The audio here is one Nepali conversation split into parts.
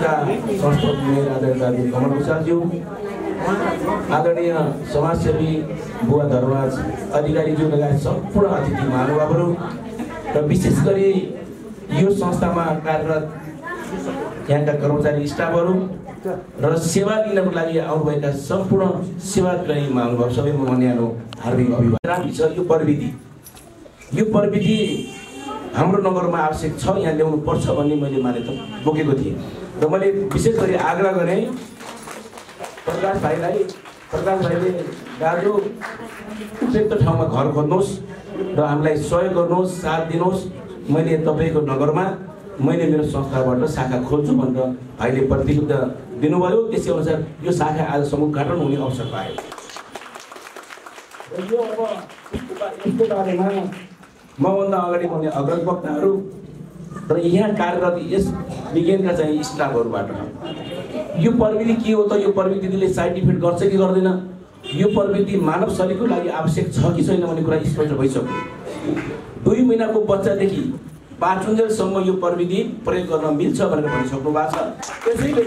संस्था संस्थापक मेयर आदरणीय कमल भूषालज्यू, आदरणीय समाजसेवी बुवा धर्मराज अधिकारीज्यू लगायत सम्पूर्ण अतिथि महानुभावहरू र विशेष गरी यो संस्थामा कार्यरत यहाँका कर्मचारी स्टाफहरू र सेवा लिनको लागि आउनुभएका सम्पूर्ण सेवाग्राही महानुभाव सबैमा म न्यानो हार्दिक अभिवादन छ। यो प्रविधि हाम्रो नगरमा आवश्यक छ, यहाँ ल्याउनु पर्छ भन्ने मैले मान्यता बोकेको थिएँ र मैले विशेष गरी आग्रह गरेँ प्रकाश भाइले दाजु उपयुक्त ठाउँमा घर खोज्नुहोस् र हामीलाई सहयोग गर्नुहोस्, साथ दिनुहोस्। मैले तपाईँको नगरमा मैले मेरो संस्थाबाट शाखा खोल्छु भनेर भाइले प्रतिबद्धता दिनुभयो। त्यसै अनुसार यो शाखा आजसम्म उद्घाटन हुने अवसर पायो। र यो अब यसको बारेमा मभन्दा अगाडि मैले अग्रज वक्ताहरू र यहाँ कार्यरत यस विज्ञानका चाहिँ स्टाफहरूबाट यो प्रविधि के हो त, यो प्रविधिले साइड इफेक्ट गर्छ कि गर्दैन, यो प्रविधि मानव शरीरको लागि आवश्यक छ कि छैन भन्ने कुरा स्पष्ट भइसक्यो। 2 महिनाको बच्चादेखि पाँचुन्जेलसम्म यो प्रविधि प्रयोग गर्न मिल्छ भनेर भनिसक्नु भएको छ। त्यसैले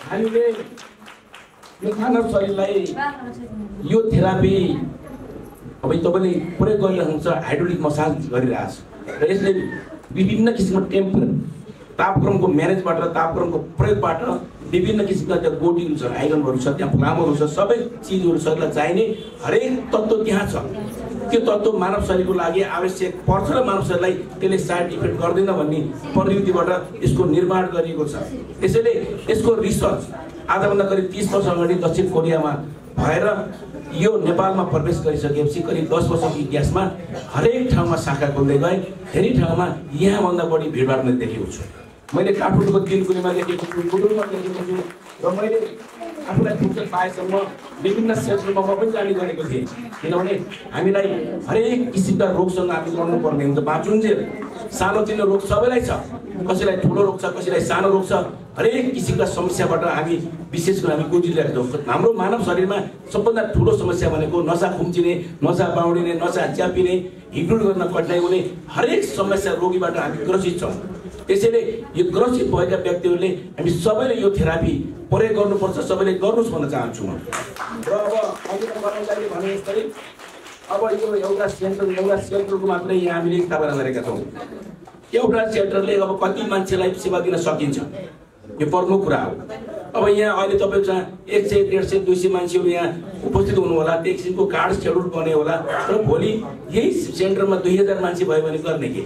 हामीले यो मानव शरीरलाई यो थेरापी अब तपाईँले प्रयोग गरिरहनुहुन्छ, हाइड्रोलिक मसाज गरिरहेछ र यसले विभिन्न किसिमको तापक्रमको म्यानेजबाट र तापक्रमको प्रयोगबाट विभिन्न किसिमका त्यहाँ गोटीहरू छन्, आइरनहरू छ, त्यहाँ फ्लामहरू छ, सबै चिजहरू शरीरलाई चाहिने हरेक तत्त्व त्यहाँ छ। त्यो तत्त्व मानव शरीरको लागि आवश्यक पर्छ र मानव शरीरलाई त्यसले साइड इफेक्ट गर्दैन भन्ने प्रविधिबाट यसको निर्माण गरिएको छ। त्यसैले यसको रिसर्च आजभन्दा करिब 30 वर्ष अगाडि दक्षिण कोरियामा भएर यो नेपालमा प्रवेश गरिसकेपछि करिब 10 वर्षको इतिहासमा हरेक ठाउँमा शाखा खोल्दै गए। धेरै ठाउँमा यहाँभन्दा बढी भिडभाड मैले देखेको छु। मैले काठमाडौँको तिनकुनीमा देखेको छु, बुटुलमा देखेको छु र मैले आफूलाई फुर्सद पाएसम्म विभिन्न क्षेत्रमा म पनि जाने गरेको थिएँ। किनभने हामीलाई हरेक किसिमका रोगसँग हामी लड्नुपर्ने हुन्छ। बाँचुन्जेल सानोतिनो रोग सबैलाई छ, कसैलाई ठुलो रोग छ, कसैलाई सानो रोग छ। हरेक किसिमका समस्याबाट हामी विशेष गरी हामी गुज्रिरहेका छौँ। हाम्रो मानव शरीरमा सबभन्दा ठुलो समस्या भनेको नसा खुम्चिने, नसा बाउडिने, नसा च्यापिने, हिँड्डुल गर्न कठिनाइ हुने हरेक समस्या रोगीबाट हामी ग्रसित छौँ। त्यसैले यो ग्रसित भएका व्यक्तिहरूले हामी सबैले यो थेरापी प्रयोग गर्नुपर्छ, सबैले गर्नुहोस् भन्न चाहन्छु म। र अब अघिल्लो कर्मचारीले भने जस्तै अब यो एउटा सेन्टरको मात्रै यहाँ हामीले स्थापना गरेका छौँ। एउटा सेन्टरले अब कति मान्छेलाई सेवा दिन सकिन्छ यो प्रमुख कुरा हो। अब यहाँ अहिले तपाईँको 100, 150, 200 मान्छेहरू यहाँ उपस्थित हुनु होला, त्यो किसिमको कार्ड सेड्युल बने होला र भोलि यही सेन्टरमा 2000 मान्छे भयो भने गर्ने के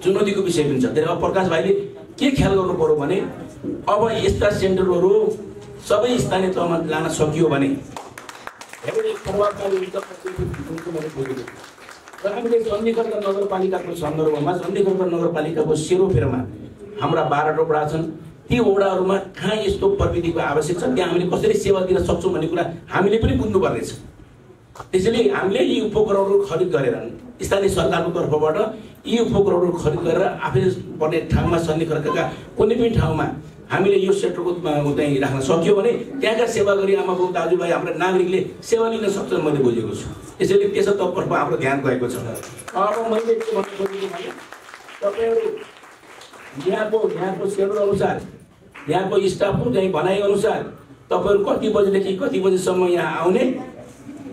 चुनौतीको विषय पनि छ। त्यसले अब प्रकाश भाइले के ख्याल गर्नु पर्यो भने अब यस्ता सेन्टरहरू सबै स्थानीय तहमा लान सकियो भने र हामीले चण्डीगढ नगरपालिकाको सन्दर्भमा चण्डीगढ नगरपालिकाको सेरोफेरोमा हाम्रा 12 वडा छन्। ती वडाहरूमा कहाँ यस्तो प्रविधिको आवश्यक छ, त्यहाँ हामीले कसरी सेवा दिन सक्छौँ भन्ने कुरा हामीले पनि बुझ्नुपर्नेछ। त्यसैले हामीले यी उपकरणहरू खरिद गरेर स्थानीय सरकारको तर्फबाट यी उपकरणहरू खरिद गरेर आफै पर्ने ठाउँमा सन्धिखर्कका कुनै पनि ठाउँमा हामीले यो सेक्टरको चाहिँ राख्न सक्यो भने त्यहाँका सेवा गरी आमा बाउ दाजुभाइ हाम्रा नागरिकले सेवा लिन सक्छन् मैले बुझेको छु। त्यसैले त्यसतर्फ हाम्रो ध्यान गएको छ। अब मैले के भन्नु खोजेको भने तपाईँहरू यहाँको सेड्युल अनुसार, यहाँको स्टाफको चाहिँ भनाइ अनुसार तपाईँहरू कति बजेदेखि कति बजेसम्म यहाँ आउने,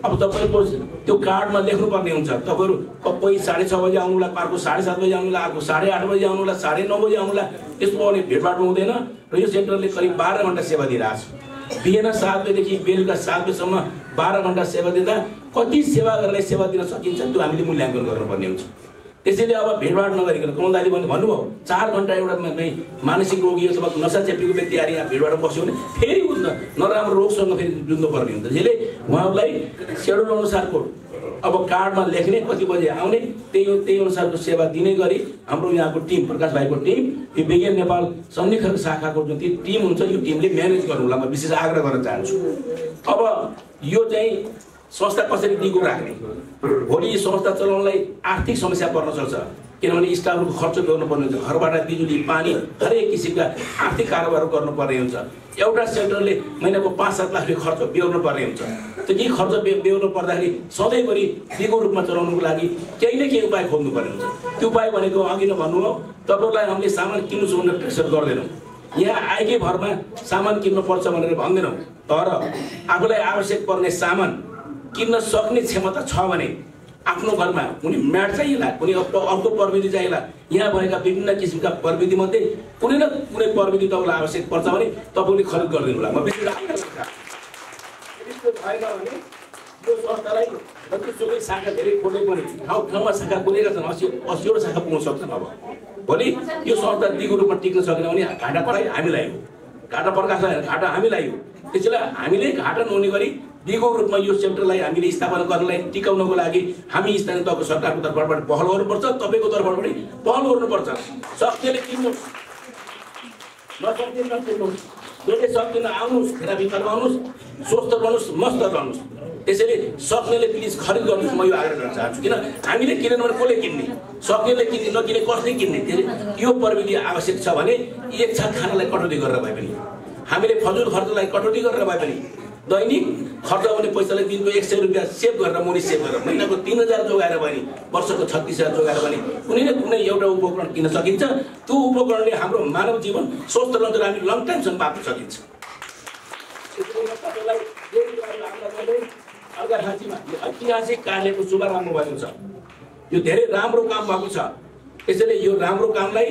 अब तपाईँको त्यो कार्डमा लेख्नुपर्ने हुन्छ। तपाईँहरू कोही 6:30 बजे आउनुला, अर्को 7:30 बजे आउनुला, अर्को 8:30 बजे आउनुला, 9:30 बजे आउनुला। त्यसको भने भिडभाड हुँदैन र यो सेन्टरले करिब 12 घण्टा सेवा दिइरहेछ। बिहान 7 बजेदेखि बेलुका 7 बजेसम्म 12 घण्टा सेवा दिँदा कति सेवाग्राहीलाई सेवा दिन सकिन्छ त्यो हामीले मूल्याङ्कन गर्नुपर्ने हुन्छ। त्यसैले अब भिडभाड नगरिकन कमल दाइले भन्नुभयो 4 घण्टा एउटा मानसिक रोगी अथवा नसा चेपेको व्यक्ति आएर यहाँ भिडबाट बस्यो भने फेरि नराम्रो रोगसँग फेरि जुझ्नुपर्ने हुन्छ। त्यसैले उहाँहरूलाई सेड्युल अनुसारको अब कार्डमा लेख्ने, कति बजे आउने, त्यही अनुसारको सेवा दिने गरी हाम्रो यहाँको टिम, प्रकाश भाइको टिम, यो विज्ञान नेपाल सन्धिखर्क शाखाको जुन टिम हुन्छ यो टिमले म्यानेज गर्नुलाई म विशेष आग्रह गर्न चाहन्छु। अब यो चाहिँ संस्था कसरी दिगो राख्ने, भोलि संस्था चलाउनलाई आर्थिक समस्या पर्न सक्छ। किनभने स्टाफहरूको खर्च गर्नुपर्ने हुन्छ, घरबाट बिजुली पानी हरेक किसिमका आर्थिक कारोबार गर्नुपर्ने हुन्छ। एउटा सेन्टरले महिनाको 5-7 लाख रुपियाँ खर्च बेहोर्नु पर्ने हुन्छ। त्यो केही खर्च बेहोर्नु पर्दाखेरि सधैँभरि दिगो रूपमा चलाउनुको लागि केही न केही उपाय खोज्नुपर्ने हुन्छ। त्यो उपाय भनेको अघि नै भन्नुभयो, तपाईँहरूलाई हामीले सामान किन्नुहोस् भनेर प्रेसर गर्दैनौँ, यहाँ आएकै भरमा सामान किन्नुपर्छ भनेर भन्दैनौँ। तर आफूलाई आवश्यक पर्ने सामान किन्न सक्ने क्षमता छ भने आफ्नो घरमा कुनै म्याट चाहिएला, कुनै अर्को प्रविधि चाहिएला, यहाँ भएका विभिन्न किसिमका प्रविधिमध्ये कुनै न कुनै प्रविधि तपाईँलाई आवश्यक पर्छ भने तपाईँले खरिद गरिदिनु होला। म बेसी भएन भने यो संस्थालाई जतिसुकै शाखा धेरै खोले पनि ठाउँ ठाउँमा शाखा खोलेका छन्, 80 शाखा पुग्न सक्छन्। अब भोलि यो संस्था दिगो रूपमा टिक्न सकेन भने घाटा पराइ हामीलाई हो, घाटा प्रकाश घाटा हामीलाई हो। त्यसैले हामीले घाटा नहुने गरी दिगो रूपमा यो सेन्टरलाई हामीले स्थापना गर्नलाई टिकाउनको लागि हामी स्थानीय तहको सरकारको तर्फबाट पहल गर्नुपर्छ, तपाईँको तर्फबाट पनि पहल गर्नुपर्छ। सक्नेले किन्नुहोस्, नसक्ने नकिन्नुहोस्, जसले सक्दैन आउनुहोस्, थेरापी आउनुहोस्, स्वस्थ रहनुहोस्, मस्त रहनुहोस्। त्यसैले सक्नेले प्लिज खरिद गर्नुहोस्, म यो आग्रह गर्न चाहन्छु। किन हामीले किनेन भने कसले किन्ने, सक्नेले किन्ने नकिने कसले किन्ने। यो प्रविधि आवश्यक छ भने एक छाक खानालाई कटौती गरेर भए पनि, हामीले फजुल खर्चलाई कटौती गरेर भए पनि, दैनिक खर्च हुने पैसालाई दिनको 100 रुपियाँ सेभ गरेर मुनि सेभ गरेर महिनाको 3000 जोगाएर भने वर्षको 36,000 जोगाएर भने कुनै न कुनै एउटा उपकरण किन्न सकिन्छ। त्यो उपकरणले हाम्रो मानव जीवन स्वस्थ रहन्छ र हामी लङ टाइमसम्म बाँच्न सकिन्छ। अर्घाखाँचीमा ऐतिहासिक कार्यको शुभारम्भ भएको छ, यो धेरै राम्रो काम भएको छ। त्यसैले यो राम्रो कामलाई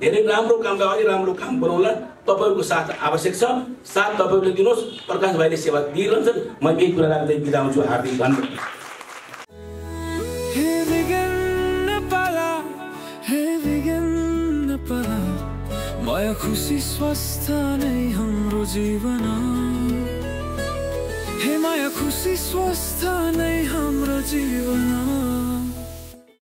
धेरै राम्रो कामलाई अझै राम्रो काम बनाउनलाई तपाईँहरूको साथ आवश्यक छ। साथ तपाईँहरूले दिनुहोस्, प्रकाश भाइले सेवा दिइरहन्छन्। म यही कुरा राख्दै बिदा हुन्छु। हार्दिक धन्यवाद। माया खुसी स्वस्थ नै हाम्रो जीवन, हे माया खुसी स्वस्थ नै हाम्रो जीवन।